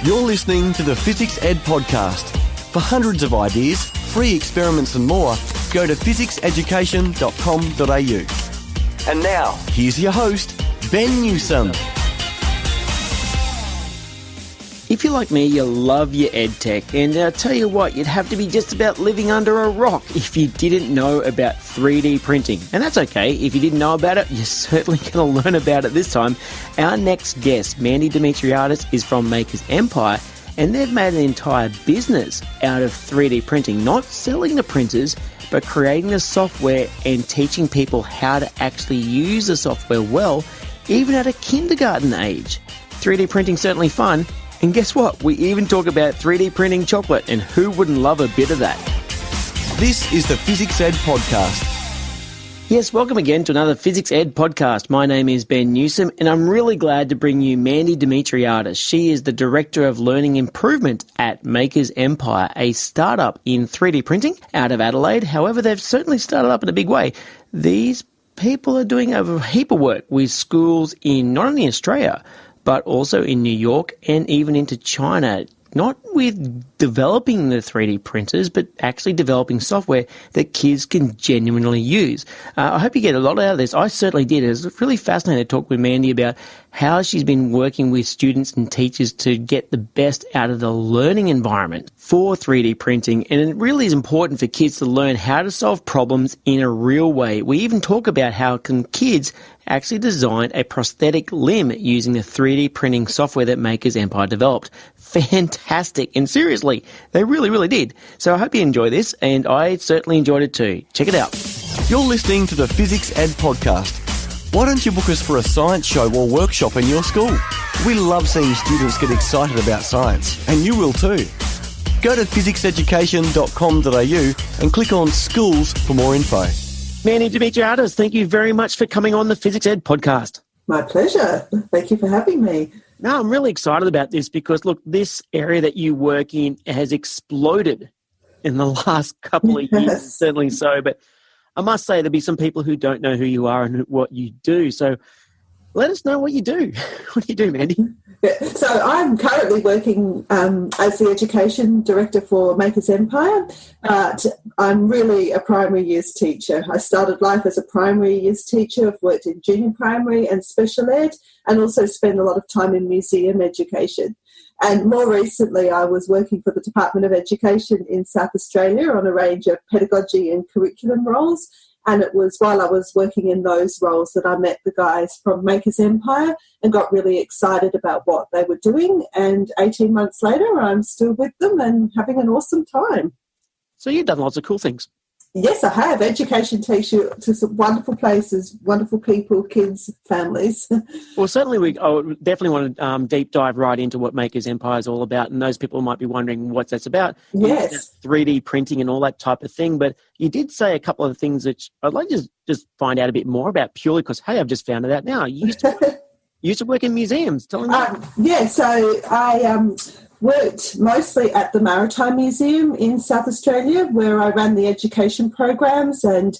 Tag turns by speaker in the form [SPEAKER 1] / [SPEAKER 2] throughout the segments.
[SPEAKER 1] You're listening to the Fizzics Ed podcast. For hundreds of ideas, free experiments and more, go to fizzicseducation.com.au. And now, here's your host, Ben Newsome.
[SPEAKER 2] If you're like me, you love your ed tech, and I'll tell you what, you'd have to be just about living under a rock if you didn't know about 3D printing. And that's okay, if you didn't know about it, you're certainly going to learn about it this time. Our next guest, Mandi Dimitriadis, is from Makers Empire, and they've made an entire business out of 3D printing, not selling the printers, but creating the software and teaching people how to actually use the software well, even at a kindergarten age. 3D printing's certainly fun. And guess what? We even talk about 3D printing chocolate, and who wouldn't love a bit of that?
[SPEAKER 1] This is the Fizzics Ed podcast.
[SPEAKER 2] Yes, welcome again to another Fizzics Ed podcast. My name is Ben Newsome, and I'm really glad to bring you Mandi Dimitriadis. She is the Director of Learning Improvement at Makers Empire, a startup in 3D printing out of Adelaide. However, they've certainly started up in a big way. These people are doing a heap of work with schools in not only Australia, but also in New York and even into China, not with developing the 3D printers, but actually developing software that kids can genuinely use. I hope you get a lot out of this. I certainly did. It was really fascinating to talk with Mandi about how she's been working with students and teachers to get the best out of the learning environment for 3D printing. And it really is important for kids to learn how to solve problems in a real way. We even talk about how can kids actually design a prosthetic limb using the 3D printing software that Makers Empire developed. Fantastic. And seriously, they really, really did. So I hope you enjoy this, and I certainly enjoyed it too. Check it out.
[SPEAKER 1] You're listening to the Fizzics Ed podcast. Why don't you book us for a science show or workshop in your school? We love seeing students get excited about science, and you will too. Go to fizzicseducation.com.au and click on schools for more info.
[SPEAKER 2] Mandi Dimitriadis, thank you very much for coming on the Fizzics Ed podcast.
[SPEAKER 3] My pleasure. Thank you for having me.
[SPEAKER 2] No, I'm really excited about this because, look, this area that you work in has exploded in the last couple of years, certainly so. But I must say there'll be some people who don't know who you are and what you do. So let us know what you do. What do you do, Mandi?
[SPEAKER 3] So I'm currently working as the Education Director for Makers Empire, but I'm really a primary years teacher. I started life as a primary years teacher. I've worked in junior primary and special ed, and also spend a lot of time in museum education. And more recently, I was working for the Department of Education in South Australia on a range of pedagogy and curriculum roles. And it was while I was working in those roles that I met the guys from Makers Empire and got really excited about what they were doing. And 18 months later, I'm still with them and having an awesome time.
[SPEAKER 2] So you've done lots of cool things.
[SPEAKER 3] Yes, I have. Education takes you to some wonderful places, wonderful people, kids, families.
[SPEAKER 2] Well, certainly I would definitely want to deep dive right into what Makers Empire is all about. And those people might be wondering what that's about.
[SPEAKER 3] Yes.
[SPEAKER 2] 3D printing and all that type of thing. But you did say a couple of things that I'd like to just find out a bit more about purely because, hey, I've just found it out now. You used to work in museums. Tell me more.
[SPEAKER 3] Yeah, so I worked mostly at the Maritime Museum in South Australia, where I ran the education programs and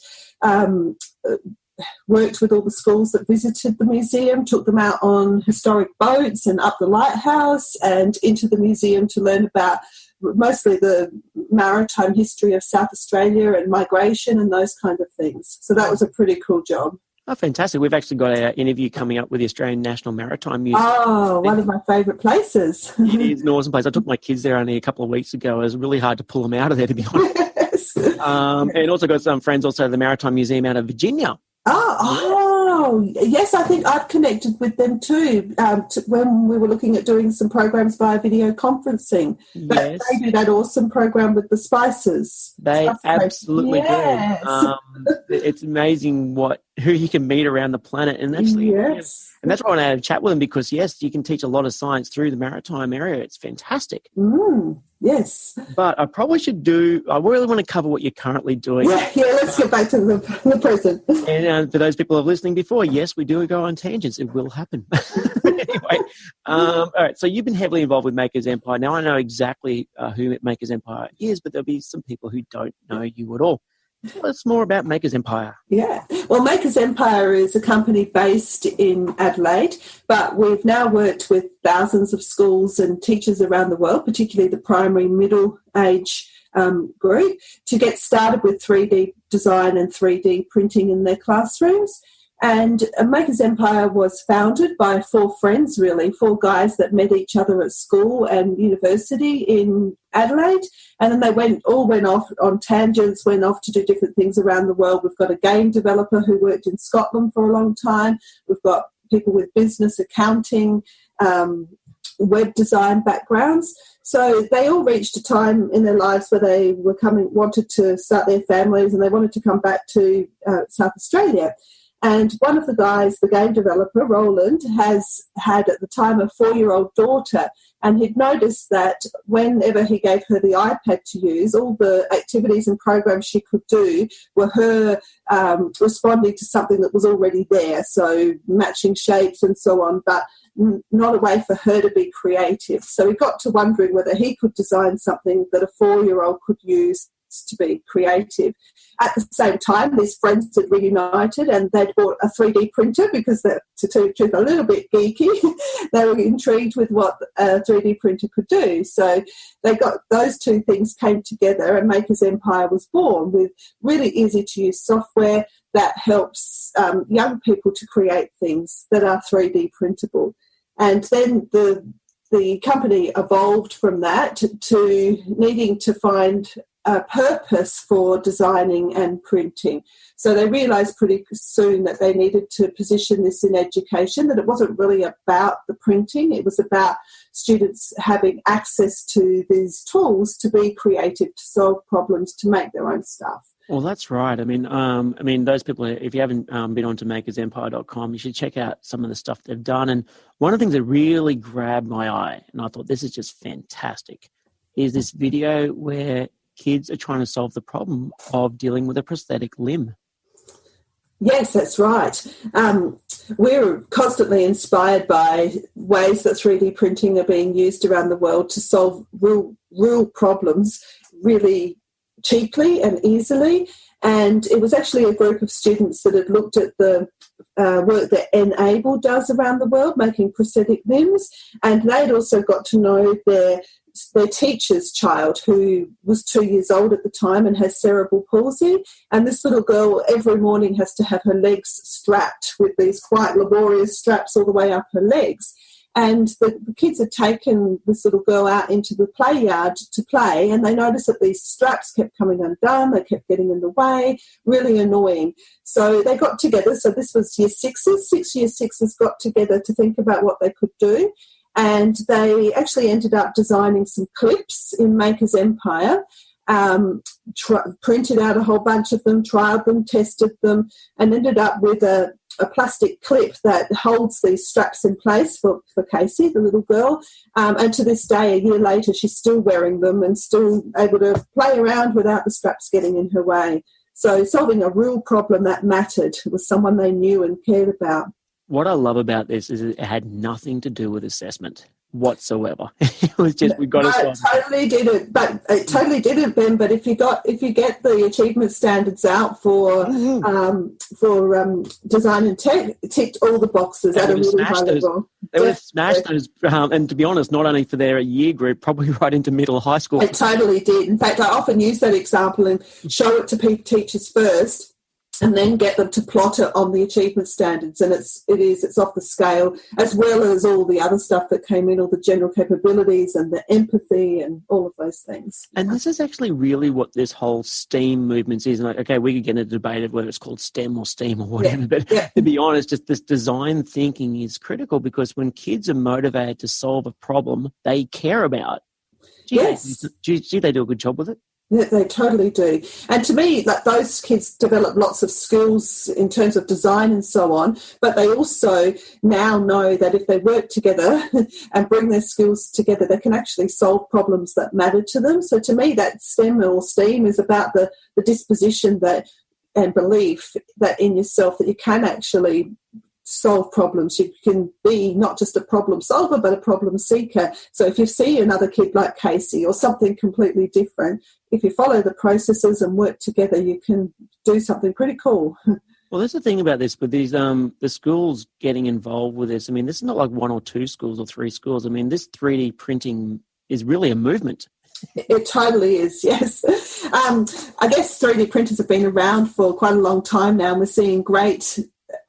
[SPEAKER 3] worked with all the schools that visited the museum, took them out on historic boats and up the lighthouse and into the museum to learn about mostly the maritime history of South Australia and migration and those kind of things. So that was a pretty cool job.
[SPEAKER 2] Oh, fantastic. We've actually got an interview coming up with the Australian National Maritime Museum.
[SPEAKER 3] Oh, one of my favourite places.
[SPEAKER 2] It is an awesome place. I took my kids there only a couple of weeks ago. It was really hard to pull them out of there, to be honest.
[SPEAKER 3] Yes.
[SPEAKER 2] And also got some friends also at the Maritime Museum out of Virginia.
[SPEAKER 3] Yes, I think I've connected with them too when we were looking at doing some programs via video conferencing. But they do that awesome program with the spices.
[SPEAKER 2] They absolutely do. It's amazing who you can meet around the planet. And actually,
[SPEAKER 3] yes.
[SPEAKER 2] And that's why I want to chat with them because, yes, you can teach a lot of science through the maritime area. It's fantastic.
[SPEAKER 3] Yes.
[SPEAKER 2] But I really want to cover what you're currently doing.
[SPEAKER 3] Yeah, let's get back to the present.
[SPEAKER 2] And for those people who are listening before, yes, we do go on tangents. It will happen. Anyway, all right, so you've been heavily involved with Makers Empire. Now I know exactly who Makers Empire is, but there'll be some people who don't know you at all. Tell us more about Makers Empire.
[SPEAKER 3] Yeah. Well, Makers Empire is a company based in Adelaide, but we've now worked with thousands of schools and teachers around the world, particularly the primary middle age group, to get started with 3D design and 3D printing in their classrooms. And Makers Empire was founded by four friends, really, four guys that met each other at school and university in Adelaide. And then they all went off on tangents, went off to do different things around the world. We've got a game developer who worked in Scotland for a long time. We've got people with business accounting, web design backgrounds. So they all reached a time in their lives where they wanted to start their families, and they wanted to come back to South Australia. And one of the guys, the game developer, Roland, has had at the time a 4-year-old daughter, and he'd noticed that whenever he gave her the iPad to use, all the activities and programs she could do were her responding to something that was already there, so matching shapes and so on, but not a way for her to be creative. So he got to wondering whether he could design something that a 4-year-old could use to be creative. At the same time, these friends had reunited and they'd bought a 3D printer because they're, to tell you the truth, a little bit geeky. They were intrigued with what a 3D printer could do. So they got those two things came together, and Makers Empire was born with really easy to use software that helps young people to create things that are 3D printable. And then the company evolved from that to needing to find a purpose for designing and printing. So they realised pretty soon that they needed to position this in education, that it wasn't really about the printing, it was about students having access to these tools to be creative, to solve problems, to make their own stuff.
[SPEAKER 2] Well, that's right. I mean, those people, if you haven't been onto makersempire.com, you should check out some of the stuff they've done. And one of the things that really grabbed my eye, and I thought this is just fantastic, is this video where kids are trying to solve the problem of dealing with a prosthetic limb.
[SPEAKER 3] Yes, that's right. We're constantly inspired by ways that 3D printing are being used around the world to solve real problems really cheaply and easily. And it was actually a group of students that had looked at the work that Enable does around the world, making prosthetic limbs, and they'd also got to know their teacher's child, who was 2 years old at the time and has cerebral palsy. And this little girl every morning has to have her legs strapped with these quite laborious straps all the way up her legs. And the kids had taken this little girl out into the play yard to play, and they noticed that these straps kept coming undone, they kept getting in the way, really annoying. So they got together, so this was year sixes, 6 year sixes got together to think about what they could do. And they actually ended up designing some clips in Makers Empire, printed out a whole bunch of them, trialled them, tested them, and ended up with a plastic clip that holds these straps in place for Casey, the little girl. And to this day, a year later, she's still wearing them and still able to play around without the straps getting in her way. So solving a real problem that mattered was someone they knew and cared about.
[SPEAKER 2] What I love about this is it had nothing to do with assessment whatsoever. It was just, we got to
[SPEAKER 3] it totally didn't, but it totally didn't, Ben. But if you get the achievement standards out for design and tech, it ticked all the boxes at a really high level.
[SPEAKER 2] They would have smashed those, and to be honest, not only for their year group, probably right into middle high school.
[SPEAKER 3] It totally did. In fact, I often use that example and show it to teachers first, and then get them to plot it on the achievement standards. And it's off the scale, as well as all the other stuff that came in, all the general capabilities and the empathy and all of those things.
[SPEAKER 2] And this is actually really what this whole STEAM movement is. Like, okay, we could get in a debate of whether it's called STEM or STEAM or whatever, but to be honest, just this design thinking is critical, because when kids are motivated to solve a problem they care about, do they do a good job with it?
[SPEAKER 3] Yeah, they totally do. And to me, those kids develop lots of skills in terms of design and so on, but they also now know that if they work together and bring their skills together, they can actually solve problems that matter to them. So to me, that STEM or STEAM is about the disposition and belief that in yourself that you can actually solve problems. You can be not just a problem solver, but a problem seeker. So if you see another kid like Casey or something completely different, if you follow the processes and work together, you can do something pretty cool.
[SPEAKER 2] Well, that's the thing about this, with these the schools getting involved with this. I mean, this is not like 1 or 2 schools or 3 schools. I mean, this 3D printing is really a movement.
[SPEAKER 3] It totally is, yes. I guess 3D printers have been around for quite a long time now, and we're seeing great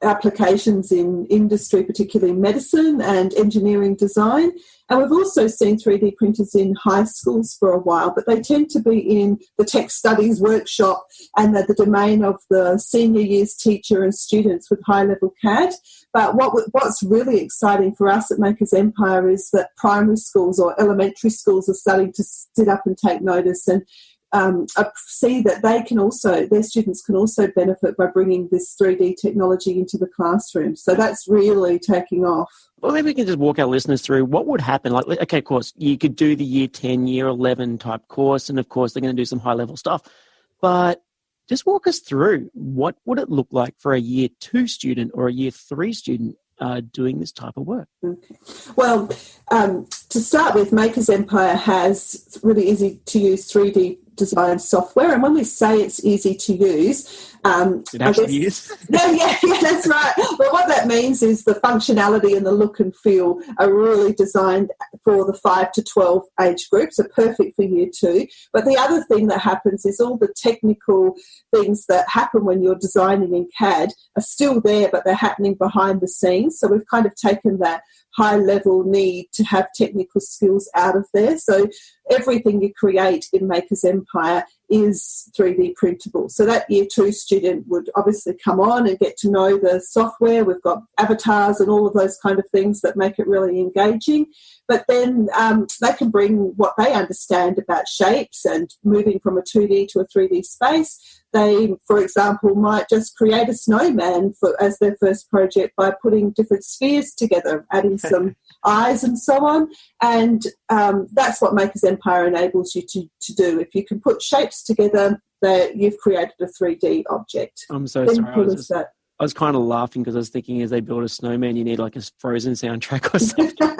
[SPEAKER 3] applications in industry, particularly medicine and engineering design. And we've also seen 3D printers in high schools for a while, but they tend to be in the tech studies workshop and the domain of the senior years teacher and students with high-level CAD. But what's really exciting for us at Makers Empire is that primary schools or elementary schools are starting to sit up and take notice and see that their students can also benefit by bringing this 3D technology into the classroom. So that's really taking off.
[SPEAKER 2] Well, maybe we can just walk our listeners through what would happen. Like, okay, of course, you could do the year 10, year 11 type course, and of course they're going to do some high-level stuff. But just walk us through, what would it look like for a year 2 student or a year 3 student doing this type of work? Okay.
[SPEAKER 3] Well, to start with, Makers Empire has really easy-to-use 3D design software, and when we say it's easy to use,
[SPEAKER 2] it actually is.
[SPEAKER 3] Yeah, that's right. Well, what that means is the functionality and the look and feel are really designed for the 5 to 12 age groups, are perfect for year 2. But the other thing that happens is all the technical things that happen when you're designing in CAD are still there, but they're happening behind the scenes. So we've kind of taken that high-level need to have technical skills out of there. So everything you create in Makers Empire is 3D printable. So that year 2 student would obviously come on and get to know the software. We've got avatars and all of those kind of things that make it really engaging. But then they can bring what they understand about shapes and moving from a 2D to a 3D space. They, for example, might just create a snowman as their first project by putting different spheres together, adding some eyes and so on. And that's what Makers Empire enables you to do. If you can put shapes together, you've created a 3D object.
[SPEAKER 2] I'm so sorry. I was kind of laughing because I was thinking as they build a snowman, you need like a Frozen soundtrack or something.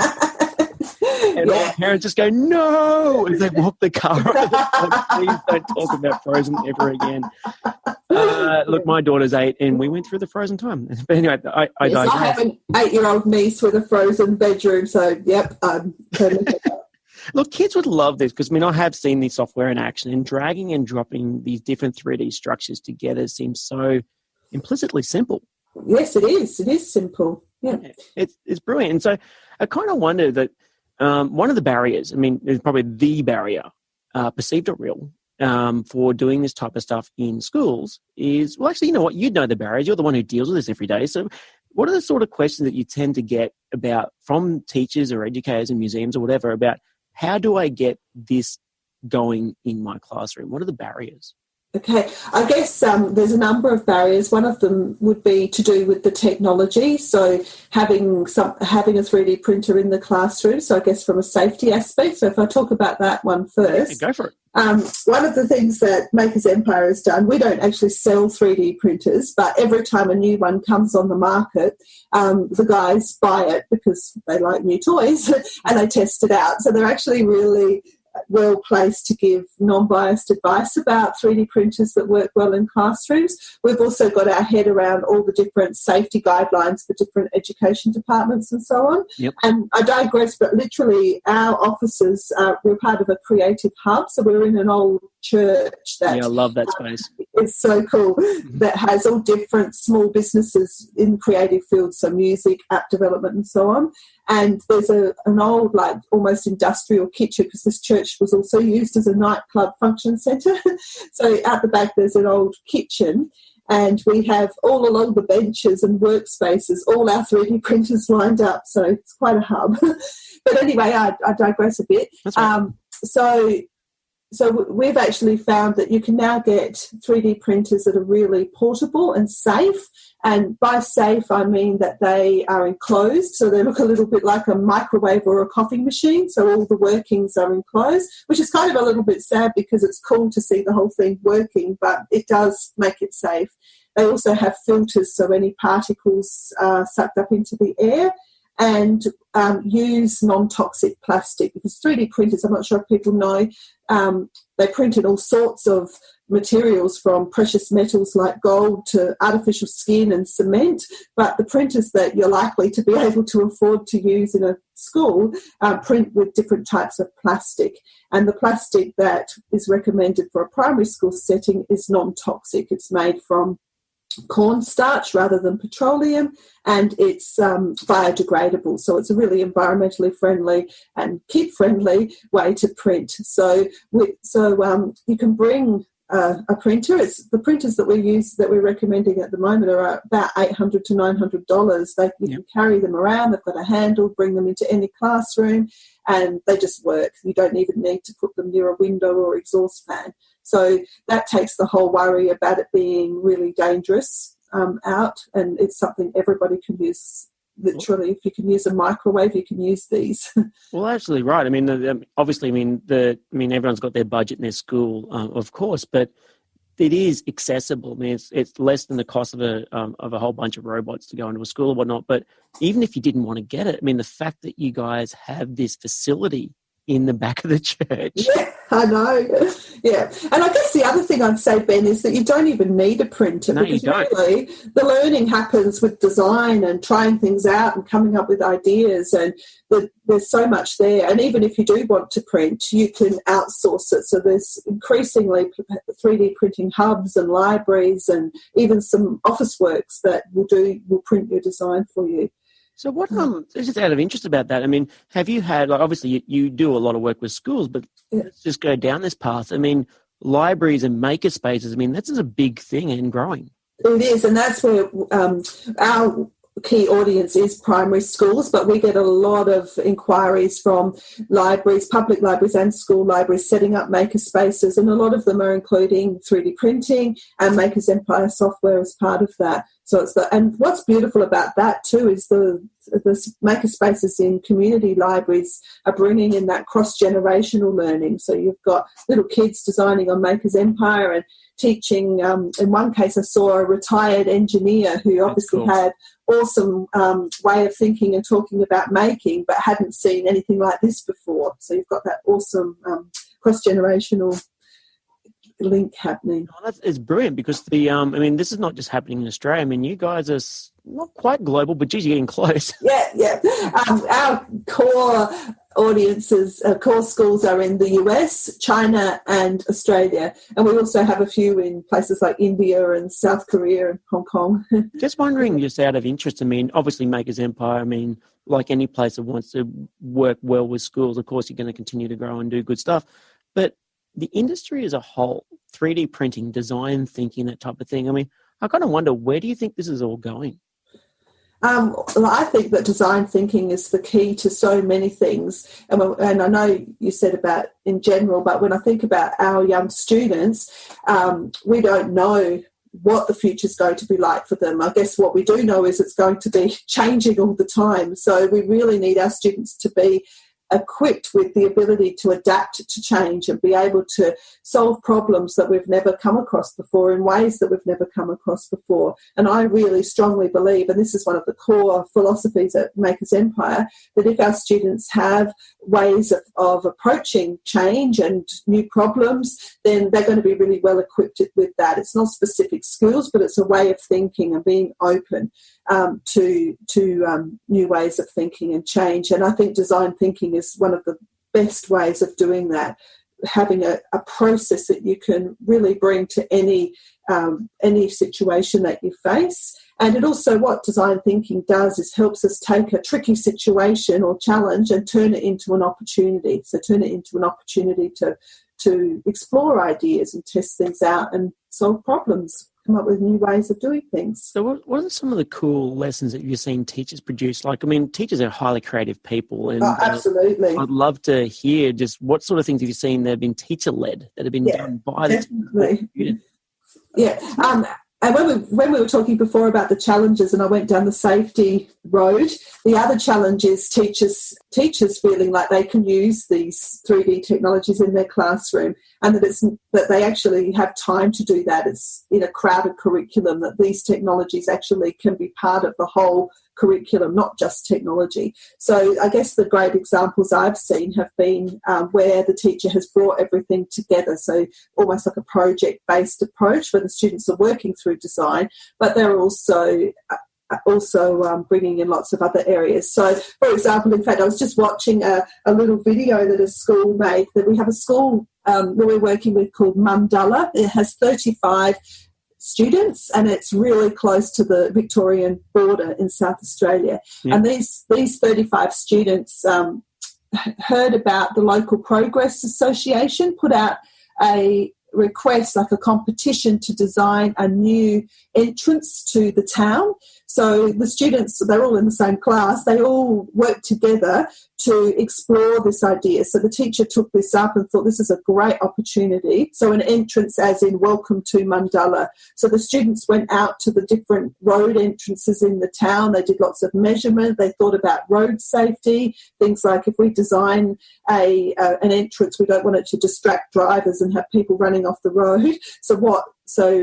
[SPEAKER 2] And all the parents just go, no, as they walk the car. Like, please don't talk about Frozen ever again. Look, my daughter's 8 and we went through the Frozen time. But anyway, I
[SPEAKER 3] have an 8-year-old niece with a Frozen bedroom, so yep, I'm totally
[SPEAKER 2] Look, kids would love this because, I have seen the software in action, and dragging and dropping these different 3D structures together seems so implicitly simple.
[SPEAKER 3] Yes, it is. It is simple. Yeah.
[SPEAKER 2] It's brilliant. And so I kind of wonder that one of the barriers, it's probably the barrier, perceived or real, for doing this type of stuff in schools is, well, actually, you know what? You'd know the barriers. You're the one who deals with this every day. So what are the sort of questions that you tend to get about from teachers or educators in museums or whatever about how do I get this going in my classroom? What are the barriers?
[SPEAKER 3] Okay, I guess there's a number of barriers. One of them would be to do with the technology, so having a 3D printer in the classroom, so I guess from a safety aspect. So if I talk about that one first.
[SPEAKER 2] Yeah, go for it.
[SPEAKER 3] One of the things that Makers Empire has done, we don't actually sell 3D printers, but every time a new one comes on the market, the guys buy it because they like new toys and they test it out. So they're actually really well placed to give non-biased advice about 3D printers that work well in classrooms. We've also got our head around all the different safety guidelines for different education departments and so on.
[SPEAKER 2] Yep.
[SPEAKER 3] And I digress, but literally our offices, we're part of a creative hub, so we're in an old church that...
[SPEAKER 2] Yeah, I love that space.
[SPEAKER 3] It's so cool, that has all different small businesses in creative fields, so music, app development and so on. And there's an old, like, almost industrial kitchen, because this church was also used as a nightclub function centre. So out the back there's an old kitchen, and we have all along the benches and workspaces all our 3D printers lined up, so it's quite a hub. But anyway, I digress a bit.
[SPEAKER 2] That's right.
[SPEAKER 3] So we've actually found that you can now get 3D printers that are really portable and safe. And by safe, I mean that they are enclosed, so they look a little bit like a microwave or a coffee machine. So all the workings are enclosed, which is kind of a little bit sad because it's cool to see the whole thing working, but it does make it safe. They also have filters, so any particles are sucked up into the air, and use non-toxic plastic, because 3D printers, I'm not sure if people know, they print in all sorts of materials, from precious metals like gold to artificial skin and cement, but the printers that you're likely to be able to afford to use in a school print with different types of plastic. And the plastic that is recommended for a primary school setting is non-toxic. It's made from cornstarch rather than petroleum, and it's biodegradable, so it's a really environmentally friendly and kid-friendly way to print. So you can bring a printer. It's the printers that we're recommending at the moment are about $800 to $900. You can carry them around. They've got a handle. Bring them into any classroom, and they just work. You don't even need to put them near a window or exhaust fan. So that takes the whole worry about it being really dangerous out, and it's something everybody can use. Literally, if you can use a microwave, you can use these.
[SPEAKER 2] Well, absolutely right. I mean, obviously, everyone's got their budget in their school, of course, but it is accessible. I mean, it's less than the cost of a whole bunch of robots to go into a school or whatnot. But even if you didn't want to get it, I mean, the fact that you guys have this facility in the back of the church.
[SPEAKER 3] Yeah, I know. Yeah. And I guess the other thing I'd say, Ben, is that you don't even need a printer.
[SPEAKER 2] No,
[SPEAKER 3] because really the learning happens with design and trying things out and coming up with ideas, and there's so much there. And even if you do want to print, you can outsource it. So there's increasingly 3D printing hubs and libraries, and even some office works that will print your design for you.
[SPEAKER 2] So what, just out of interest about that, I mean, have you had, like, obviously you do a lot of work with schools, but let's just go down this path. I mean, libraries and maker spaces, I mean, that's a big thing and growing.
[SPEAKER 3] It is, and that's where our key audience is primary schools, but we get a lot of inquiries from libraries, public libraries and school libraries, setting up maker spaces, and a lot of them are including 3D printing and Makers Empire software as part of that. So and what's beautiful about that too is the maker spaces in community libraries are bringing in that cross-generational learning. So you've got little kids designing on Makers Empire and teaching. In one case, I saw a retired engineer who obviously had awesome way of thinking and talking about making, but hadn't seen anything like this before. So you've got that awesome cross-generational link happening.
[SPEAKER 2] Oh, it's brilliant, because this is not just happening in Australia. I mean, you guys are not quite global, but geez, you're getting close.
[SPEAKER 3] Yeah. Our core audiences, core schools are in the US, China and Australia. And we also have a few in places like India and South Korea and Hong Kong.
[SPEAKER 2] Just wondering, just out of interest, I mean, obviously Makers Empire, I mean, like any place that wants to work well with schools, of course, you're going to continue to grow and do good stuff. But the industry as a whole, 3D printing, design thinking, that type of thing, I mean, I kind of wonder, where do you think this is all going?
[SPEAKER 3] I think that design thinking is the key to so many things. And I know you said about in general, but when I think about our young students, we don't know what the future is going to be like for them. I guess what we do know is it's going to be changing all the time. So we really need our students to be equipped with the ability to adapt to change and be able to solve problems that we've never come across before in ways that we've never come across before. And I really strongly believe, and this is one of the core philosophies at Makers Empire, that if our students have ways of approaching change and new problems, then they're going to be really well equipped with that. It's not specific skills, but it's a way of thinking and being open to new ways of thinking and change. And I think design thinking is one of the best ways of doing that, having a process that you can really bring to any situation that you face. And it also, what design thinking does is helps us take a tricky situation or challenge and turn it into an opportunity. So turn it into an opportunity to explore ideas and test things out and solve problems, come up with new ways of doing things.
[SPEAKER 2] So what are some of the cool lessons that you've seen teachers produce? Like, I mean, teachers are highly creative people. And
[SPEAKER 3] absolutely.
[SPEAKER 2] I'd love to hear just what sort of things have you seen that have been teacher-led, that have been done by the students?
[SPEAKER 3] Yeah. And when we were talking before about the challenges, and I went down the safety road, the other challenge is teachers feeling like they can use these 3D technologies in their classroom, and that they actually have time to do that. It's in a crowded curriculum that these technologies actually can be part of the whole curriculum, not just technology. So I guess the great examples I've seen have been where the teacher has brought everything together, so almost like a project-based approach where the students are working through design, but they're also bringing in lots of other areas. So, for example, in fact, I was just watching a little video that a school made, that we have a school where we're working with called Mandala. It has 35 students, and it's really close to the Victorian border in South Australia. Yeah. And these 35 students heard about the Local Progress Association put out a request, like a competition, to design a new entrance to the town. So the students, they're all in the same class, they all worked together to explore this idea. So the teacher took this up and thought this is a great opportunity. So an entrance as in welcome to Mandala. So the students went out to the different road entrances in the town. They did lots of measurement. They thought about road safety, things like if we design an entrance, we don't want it to distract drivers and have people running off the road. So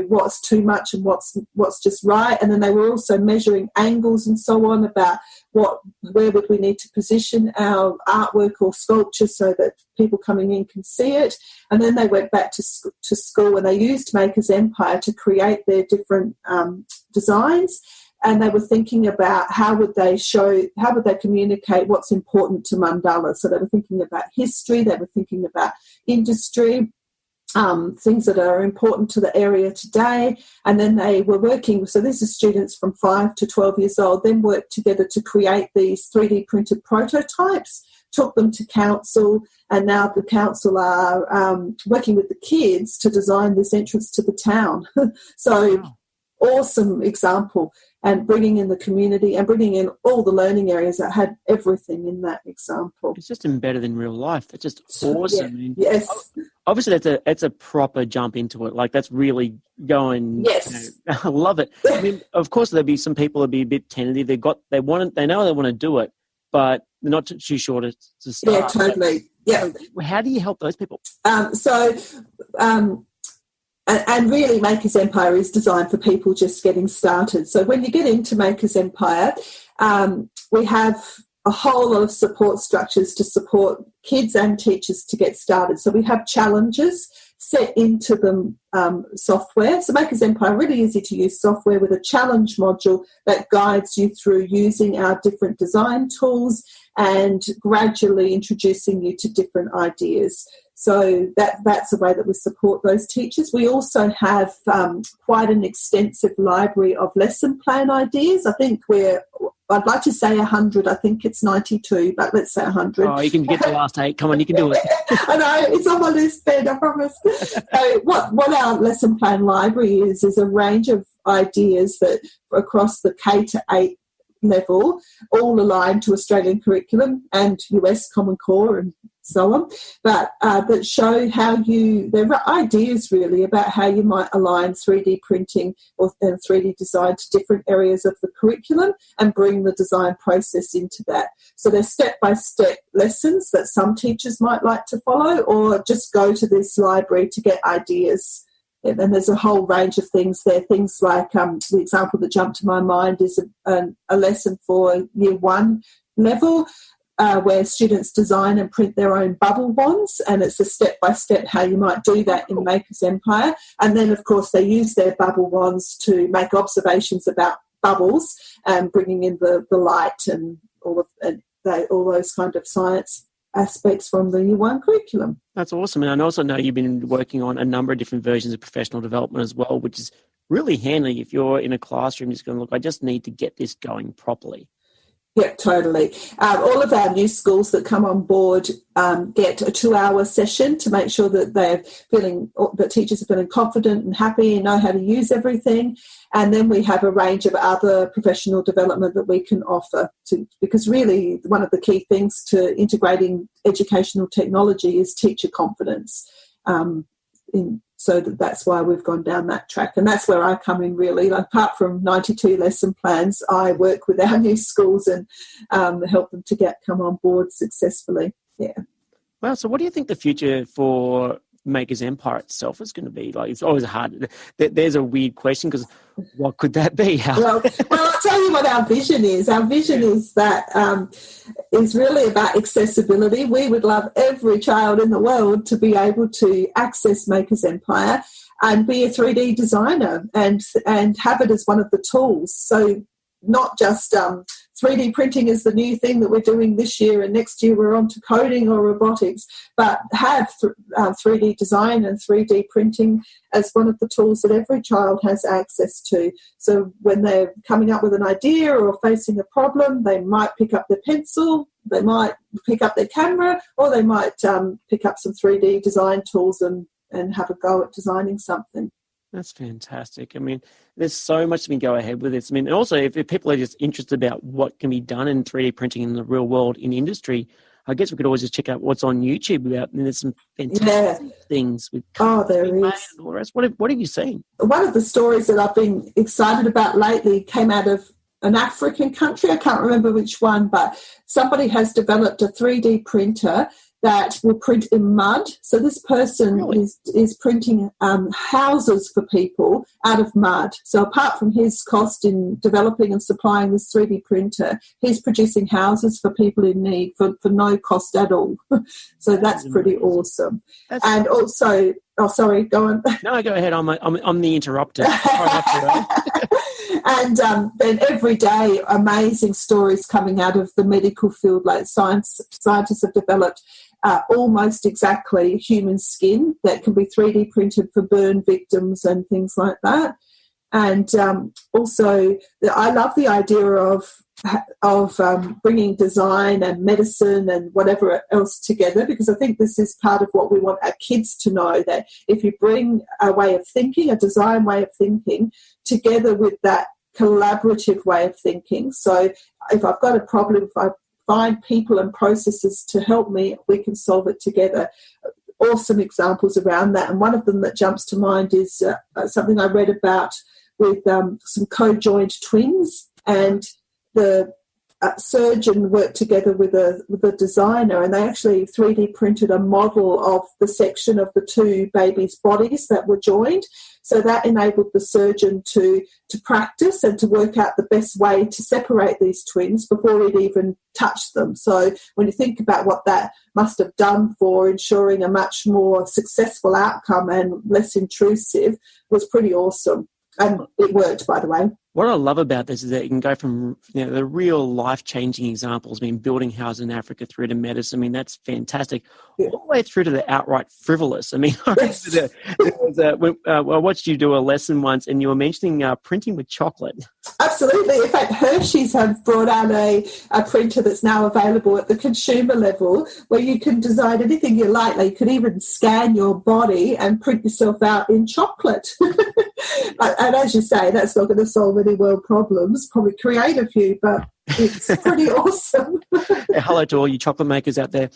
[SPEAKER 3] what's too much and what's just right. And then they were also measuring angles and so on, about where would we need to position our artwork or sculpture so that people coming in can see it. And then they went back to school and they used Makers Empire to create their different designs. And they were thinking about how would they communicate what's important to Mandala. So they were thinking about history, they were thinking about industry, things that are important to the area today. And then they were working, so this is students from 5 to 12 years old, then worked together to create these 3D printed prototypes, took them to council, and now the council are working with the kids to design this entrance to the town. So wow. Awesome example, and bringing in the community and bringing in all the learning areas that had everything in that example.
[SPEAKER 2] It's just embedded in real life. That's just awesome.
[SPEAKER 3] Yeah. Yes.
[SPEAKER 2] Obviously, that's a proper jump into it. Like, that's really going.
[SPEAKER 3] Yes.
[SPEAKER 2] I love it. I mean, of course, there'll be some people that'll be a bit tentative. They know they want to do it, but they're not too sure to start.
[SPEAKER 3] Yeah, totally. Yeah.
[SPEAKER 2] How do you help those people?
[SPEAKER 3] And really, Makers Empire is designed for people just getting started. So when you get into Makers Empire, we have a whole lot of support structures to support kids and teachers to get started. So we have challenges set into the software. So Makers Empire, really easy to use software with a challenge module that guides you through using our different design tools and gradually introducing you to different ideas. So that's a way that we support those teachers. We also have quite an extensive library of lesson plan ideas. I think I'd like to say 100. I think it's 92, but let's say 100.
[SPEAKER 2] Oh, you can get the last 8. Come on, you can do it.
[SPEAKER 3] I know, it's on my list, Ben, I promise. So what our lesson plan library is a range of ideas that across the K to 8 level, all aligned to Australian curriculum and US Common Core and so on, but that show how there are ideas really about how you might align 3D printing and 3D design to different areas of the curriculum and bring the design process into that. So there's step-by-step lessons that some teachers might like to follow, or just go to this library to get ideas. And there's a whole range of things there. Things like the example that jumped to my mind is a lesson for Year 1 level, where students design and print their own bubble wands, and it's a step-by-step how you might do that in Makers Empire. And then, of course, they use their bubble wands to make observations about bubbles and bringing in the light and all those kind of science aspects from the Year 1 curriculum.
[SPEAKER 2] That's awesome. And I also know you've been working on a number of different versions of professional development as well, which is really handy if you're in a classroom just going, look, I just need to get this going properly.
[SPEAKER 3] Yeah, totally. All of our new schools that come on board get a 2-hour session to make sure that that teachers are feeling confident and happy and know how to use everything. And then we have a range of other professional development that we can offer because really one of the key things to integrating educational technology is teacher confidence. so that's why we've gone down that track. And that's where I come in, really. Like, apart from 92 lesson plans, I work with our new schools and help them to come on board successfully. Yeah.
[SPEAKER 2] Well, so what do you think the future for Maker's Empire itself is going to be? Like, it's always hard. There's a weird question, because what could that be?
[SPEAKER 3] Well, I'll tell you what our vision is. Our vision is that is really about accessibility. We would love every child in the world to be able to access Maker's Empire and be a 3D designer and have it as one of the tools. So not just 3D printing is the new thing that we're doing this year, and next year we're on to coding or robotics, but have 3D design and 3D printing as one of the tools that every child has access to. So when they're coming up with an idea or facing a problem, they might pick up their pencil, they might pick up their camera, or they might pick up some 3D design tools and have a go at designing something.
[SPEAKER 2] That's fantastic. I mean, there's so much we can go ahead with this. I mean, also, if people are just interested about what can be done in 3D printing in the real world in industry, I guess we could always just check out what's on YouTube about. And there's some fantastic things with
[SPEAKER 3] there is.
[SPEAKER 2] And all the rest. What have you seen?
[SPEAKER 3] One of the stories that I've been excited about lately came out of an African country. I can't remember which one, but somebody has developed a 3D printer that will print in mud. So this person is printing houses for people out of mud. So apart from his cost in developing and supplying this 3D printer, he's producing houses for people in need for no cost at all. So that's pretty awesome. And also, sorry, go on.
[SPEAKER 2] No, go ahead. I'm the interrupter.
[SPEAKER 3] And then every day, amazing stories coming out of the medical field. Like scientists have developed almost exactly human skin that can be 3D printed for burn victims and things like that. And also, I love the idea of bringing design and medicine and whatever else together, because I think this is part of what we want our kids to know, that if you bring a way of thinking, a design way of thinking, together with that collaborative way of thinking. So if I've got a problem, if I find people and processes to help me, we can solve it together. Awesome examples around that. And one of them that jumps to mind is something I read about with some co-joined twins, and the surgeon worked together with a designer, and they actually 3D printed a model of the section of the two babies' bodies that were joined. So that enabled the surgeon to practice and to work out the best way to separate these twins before he'd even touched them. So when you think about what that must have done for ensuring a much more successful outcome and less intrusive, was pretty awesome. And it worked, by the way.
[SPEAKER 2] What I love about this is that you can go from the real life-changing examples, I mean, building houses in Africa, through to medicine. I mean, that's fantastic. Yeah. All the way through to the outright frivolous. I mean, I watched you do a lesson once, and you were mentioning printing with chocolate.
[SPEAKER 3] Absolutely. In fact, Hershey's have brought out a printer that's now available at the consumer level, where you can design anything you like. Like, you could even scan your body and print yourself out in chocolate. And as you say, that's not going to solve any world problems, probably create a few, but it's pretty awesome.
[SPEAKER 2] Hello to all you chocolate makers out there.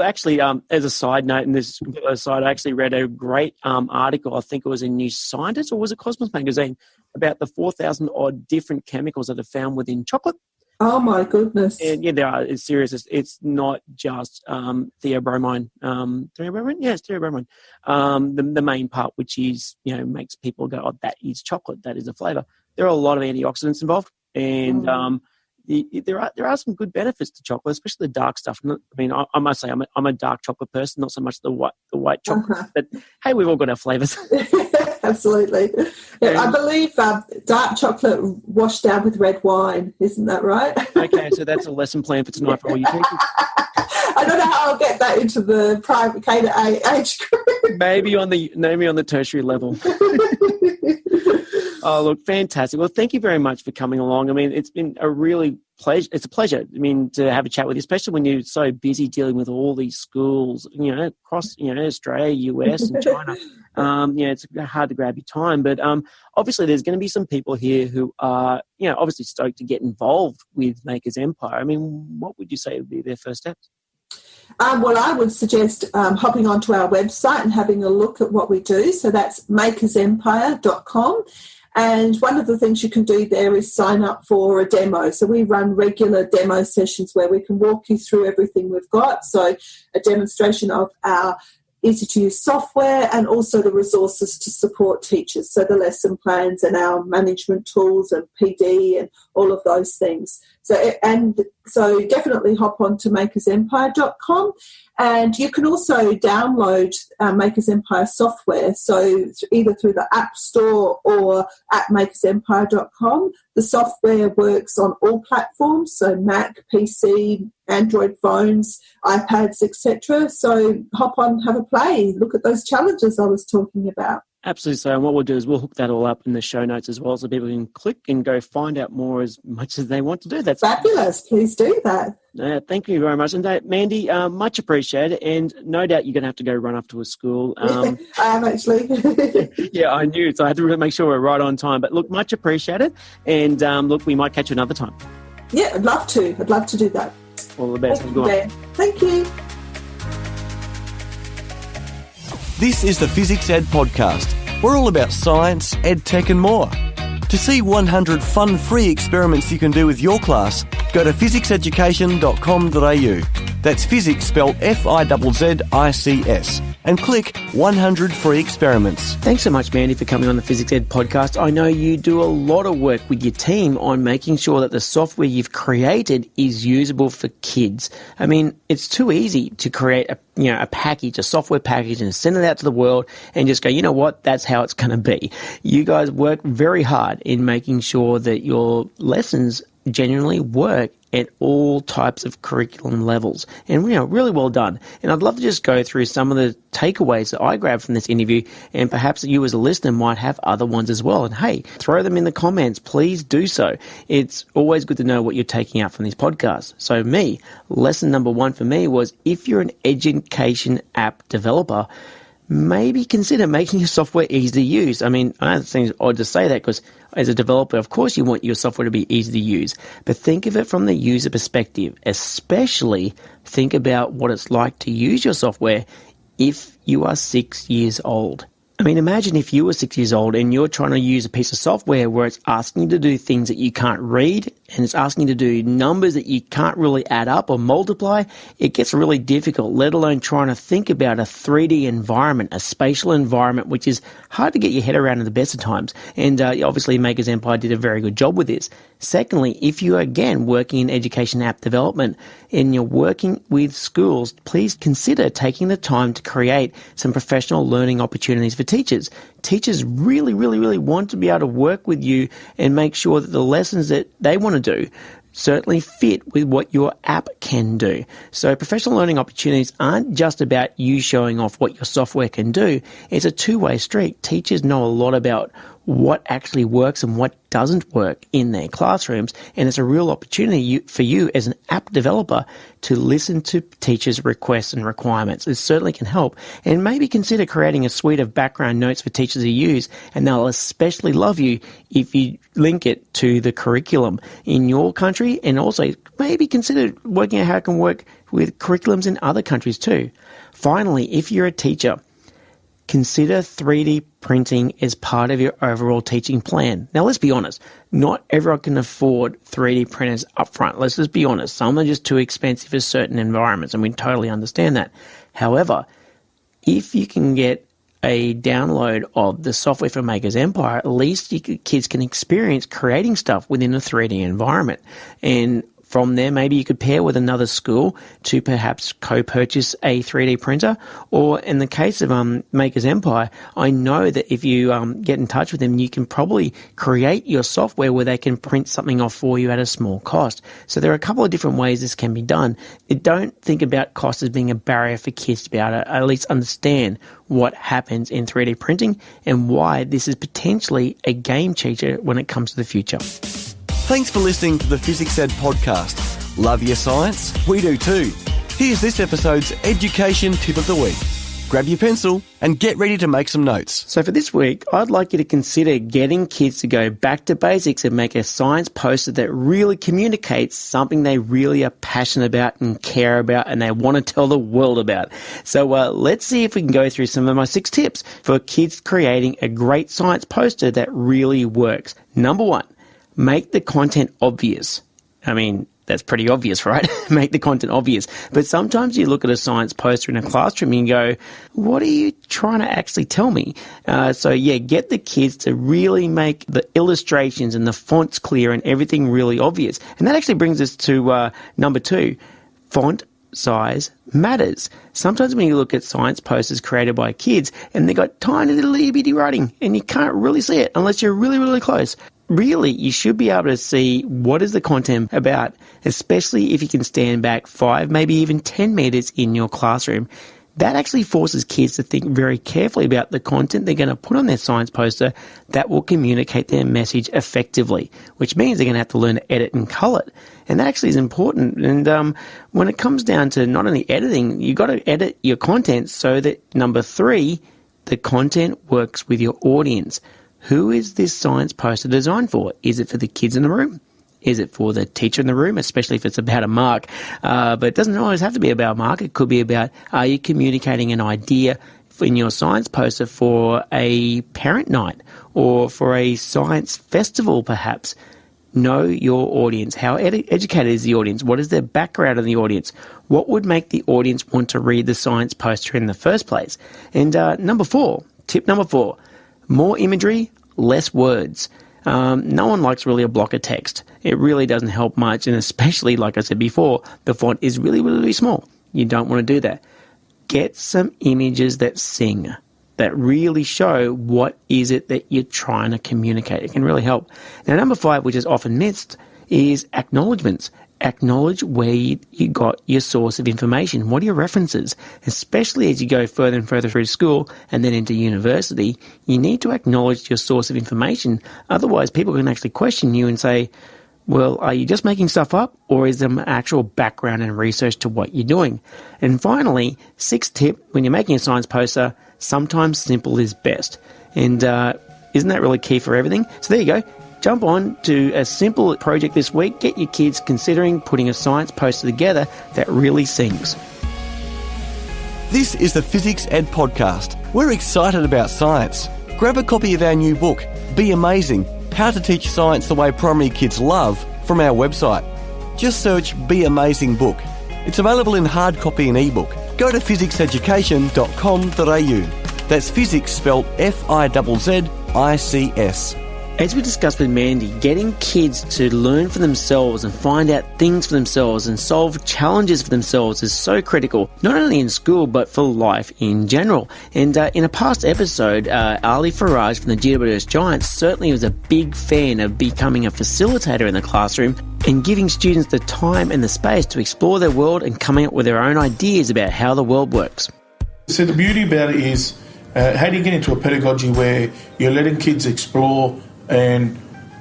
[SPEAKER 2] Actually, as a side note, and this aside, I actually read a great article, I think it was in New Scientist, or was it Cosmos Magazine, about the 4,000 odd different chemicals that are found within chocolate.
[SPEAKER 3] Oh my goodness!
[SPEAKER 2] And yeah, there are. It's serious. It's not just theobromine. Theobromine, yeah, it's theobromine. The main part, which is makes people go, "Oh, that is chocolate. That is a flavour." There are a lot of antioxidants involved, and there are some good benefits to chocolate, especially the dark stuff. I mean, I must say, I'm a dark chocolate person, not so much the white chocolate. But hey, we've all got our flavours.
[SPEAKER 3] Absolutely. Yeah, I believe dark chocolate washed down with red wine. Isn't that right?
[SPEAKER 2] Okay, so that's a lesson plan for tonight for all you teachers.
[SPEAKER 3] I don't know how I'll get that into the private K to A age group.
[SPEAKER 2] Maybe on the tertiary level. Oh, look, fantastic. Well, thank you very much for coming along. I mean, it's been a really pleasure. It's a pleasure, I mean, to have a chat with you, especially when you're so busy dealing with all these schools, across, Australia, US and China. It's hard to grab your time. But obviously there's going to be some people here who are, obviously stoked to get involved with Maker's Empire. I mean, what would you say would be their first steps?
[SPEAKER 3] Well, I would suggest hopping onto our website and having a look at what we do. So that's makersempire.com. And one of the things you can do there is sign up for a demo. So we run regular demo sessions where we can walk you through everything we've got. So a demonstration of our easy-to-use software and also the resources to support teachers. So the lesson plans and our management tools and PD and all of those things. So definitely hop on to makersempire.com. And you can also download Makers Empire software, so either through the App Store or at makersempire.com. The software works on all platforms, so Mac, PC, Android phones, iPads, etc. So hop on, have a play, look at those challenges I was talking about.
[SPEAKER 2] Absolutely. So, and what we'll do is we'll hook that all up in the show notes as well, so people can click and go find out more as much as they want to do. That's
[SPEAKER 3] fabulous. Please do that.
[SPEAKER 2] Thank you very much. And Mandy, much appreciated. And no doubt you're going to have to go run off to a school.
[SPEAKER 3] I am actually.
[SPEAKER 2] Yeah, I knew. So I had to really make sure we're right on time. But look, much appreciated. And look, we might catch you another time.
[SPEAKER 3] Yeah, I'd love to. I'd love to do that.
[SPEAKER 2] All the best.
[SPEAKER 3] Thank you, Ben. Thank you.
[SPEAKER 1] This is the Fizzics Ed Podcast. We're all about science, ed tech and more. To see 100 fun free experiments you can do with your class, go to fizzicseducation.com.au. That's Fizzics spelled Fizzics, and click 100 free experiments.
[SPEAKER 2] Thanks so much, Mandy, for coming on the Fizzics Ed podcast. I know you do a lot of work with your team on making sure that the software you've created is usable for kids. I mean, it's too easy to create a package, a software package, and send it out to the world and just go, you know what, that's how it's going to be. You guys work very hard in making sure that your lessons genuinely work at all types of curriculum levels. And, really well done. And I'd love to just go through some of the takeaways that I grabbed from this interview, and perhaps you as a listener might have other ones as well. And hey, throw them in the comments. Please do so. It's always good to know what you're taking out from these podcasts. So lesson number 1 for me was, if you're an education app developer, maybe consider making your software easy to use. I mean, I know it seems odd to say that, because as a developer, of course you want your software to be easy to use, but think of it from the user perspective. Especially think about what it's like to use your software if you are 6 years old. I mean, imagine if you were 6 years old and you're trying to use a piece of software where it's asking you to do things that you can't read, and it's asking you to do numbers that you can't really add up or multiply. It gets really difficult, let alone trying to think about a 3D environment, a spatial environment, which is hard to get your head around at the best of times. And obviously Makers Empire did a very good job with this. Secondly, if you are, again, working in education app development and you're working with schools, please consider taking the time to create some professional learning opportunities for teachers. Teachers really, really, really want to be able to work with you and make sure that the lessons that they want to do certainly fit with what your app can do. So professional learning opportunities aren't just about you showing off what your software can do. It's a two-way street. Teachers know a lot about what actually works and what doesn't work in their classrooms, and it's a real opportunity for you as an app developer to listen to teachers' requests and requirements. It certainly can help, and maybe consider creating a suite of background notes for teachers to use, and they'll especially love you if you link it to the curriculum in your country, and also maybe consider working out how it can work with curriculums in other countries too. Finally, if you're a teacher, consider 3D printing as part of your overall teaching plan. Now, let's be honest. Not everyone can afford 3D printers up front. Let's just be honest. Some are just too expensive for certain environments, and we totally understand that. However, if you can get a download of the software from Makers Empire, at least kids can experience creating stuff within a 3D environment. And from there, maybe you could pair with another school to perhaps co-purchase a 3D printer. Or in the case of Makers Empire, I know that if you get in touch with them, you can probably create your software where they can print something off for you at a small cost. So there are a couple of different ways this can be done. Don't think about cost as being a barrier for kids to be able to at least understand what happens in 3D printing and why this is potentially a game changer when it comes to the future.
[SPEAKER 1] Thanks for listening to the Fizzics Ed Podcast. Love your science? We do too. Here's this episode's education tip of the week. Grab your pencil and get ready to make some notes.
[SPEAKER 2] So for this week, I'd like you to consider getting kids to go back to basics and make a science poster that really communicates something they really are passionate about and care about and they want to tell the world about. So let's see if we can go through some of my 6 tips for kids creating a great science poster that really works. Number 1, make the content obvious. I mean, that's pretty obvious, right? Make the content obvious. But sometimes you look at a science poster in a classroom and you go, what are you trying to actually tell me? Get the kids to really make the illustrations and the fonts clear and everything really obvious. And that actually brings us to number 2, font size matters. Sometimes when you look at science posters created by kids and they've got tiny little itty bitty writing and you can't really see it unless you're really, really close. Really, you should be able to see what is the content about, especially if you can stand back 5, maybe even 10 meters in your classroom. That actually forces kids to think very carefully about the content they're going to put on their science poster that will communicate their message effectively, which means they're going to have to learn to edit and color it. And that actually is important. And when it comes down to not only editing, you've got to edit your content so that, number 3, the content works with your audience. Who is this science poster designed for? Is it for the kids in the room? Is it for the teacher in the room, especially if it's about a mark? But it doesn't always have to be about a mark. It could be about, are you communicating an idea in your science poster for a parent night or for a science festival, perhaps? Know your audience. How educated is the audience? What is their background in the audience? What would make the audience want to read the science poster in the first place? And tip number 4, more imagery, less words. No one likes really a block of text. It really doesn't help much, and especially, like I said before, the font is really, really, really small. You don't want to do that. Get some images that sing, that really show what is it that you're trying to communicate. It can really help. Now, number 5, which is often missed, is acknowledgments. Acknowledge where you got your source of information. What are your references? Especially as you go further and further through school and then into university, you need to acknowledge your source of information. Otherwise, people can actually question you and say, well, are you just making stuff up, or is there an actual background and research to what you're doing? And finally, 6th tip, when you're making a science poster, sometimes simple is best. And isn't that really key for everything? So there you go. Jump on to a simple project this week. Get your kids considering putting a science poster together that really sings.
[SPEAKER 1] This is the Physics Ed Podcast. We're excited about science. Grab a copy of our new book, Be Amazing, How to Teach Science the Way Primary Kids Love, from our website. Just search Be Amazing Book. It's available in hard copy and ebook. Go to physicseducation.com.au. That's physics spelled Fizzics.
[SPEAKER 2] As we discussed with Mandi, getting kids to learn for themselves and find out things for themselves and solve challenges for themselves is so critical, not only in school but for life in general. And in a past episode, Ali Faraj from the GWS Giants certainly was a big fan of becoming a facilitator in the classroom and giving students the time and the space to explore their world and coming up with their own ideas about how the world works.
[SPEAKER 4] So the beauty about it is, how do you get into a pedagogy where you're letting kids explore? And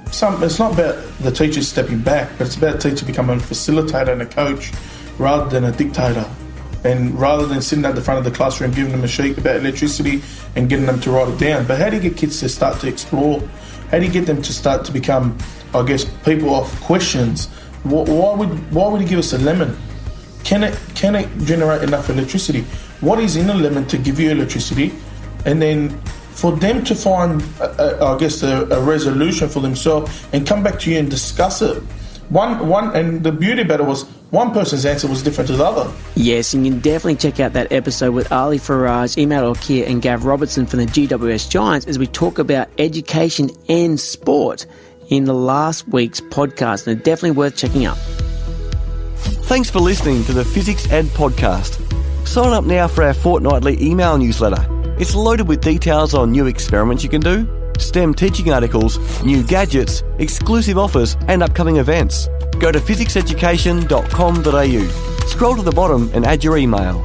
[SPEAKER 4] it's not about the teacher stepping back, but it's about the teacher becoming a facilitator and a coach rather than a dictator. And rather than sitting at the front of the classroom giving them a sheet about electricity and getting them to write it down. But how do you get kids to start to explore? How do you get them to start to become, I guess, people of questions? Why would you give us a lemon? Can it generate enough electricity? What is in a lemon to give you electricity? And then for them to find, a resolution for themselves and come back to you and discuss it. And the beauty about it was one person's answer was different to the other.
[SPEAKER 2] Yes, and you can definitely check out that episode with Ali Faraj, Imad Al-Kir and Gav Robertson from the GWS Giants as we talk about education and sport in the last week's podcast, and it's definitely worth checking out.
[SPEAKER 1] Thanks for listening to the Physics Ed Podcast. Sign up now for our fortnightly email newsletter. It's loaded with details on new experiments you can do, STEM teaching articles, new gadgets, exclusive offers and upcoming events. Go to physicseducation.com.au. Scroll to the bottom and add your email.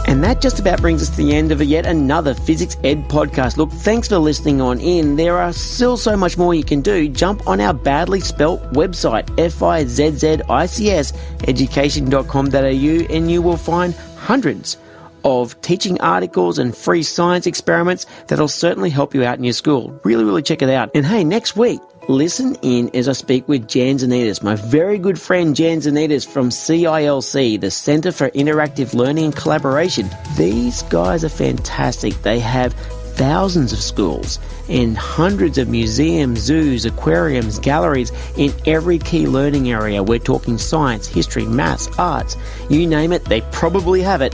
[SPEAKER 2] And that just about brings us to the end of yet another Physics Ed podcast. Look, thanks for listening on in. There are still so much more you can do. Jump on our badly spelt website, Fizzics education.com.au, and you will find hundreds of teaching articles and free science experiments that'll certainly help you out in your school. Really check it out. And hey, next week, listen in as I speak with Jan Zanitas, my very good friend Jan Zanitas from CILC, the Centre for Interactive Learning and Collaboration. These guys are fantastic. They have thousands of schools and hundreds of museums, zoos, aquariums, galleries in every key learning area. We're talking science, history, maths, arts, you name it, they probably have it.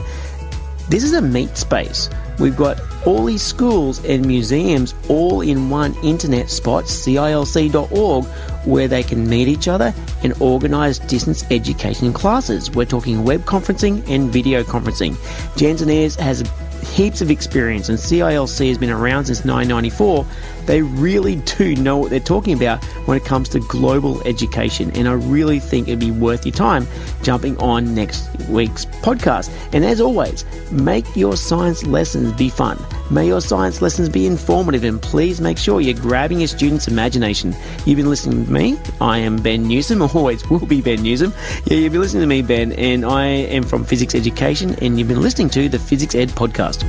[SPEAKER 2] This is a meet space. We've got all these schools and museums all in one internet spot, cilc.org, where they can meet each other and organise distance education classes. We're talking web conferencing and video conferencing. Jan Zanitas has heaps of experience, and CILC has been around since 1994. They really do know what they're talking about when it comes to global education, and I really think it'd be worth your time jumping on next week's podcast. And as always, make your science lessons be fun. May your science lessons be informative, and please make sure you're grabbing your students' imagination. You've been listening to me. I am Ben Newsome, always will be Ben Newsome. Yeah, you've been listening to me, Ben, and I am from Physics Education, and you've been listening to the Physics Ed Podcast.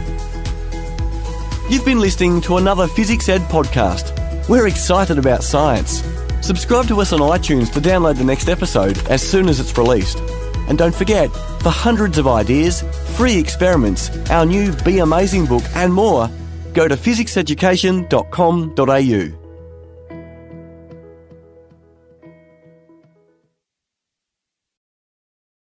[SPEAKER 1] You've been listening to another Physics Ed podcast. We're excited about science. Subscribe to us on iTunes to download the next episode as soon as it's released. And don't forget, for hundreds of ideas, free experiments, our new Be Amazing book and more, go to physicseducation.com.au.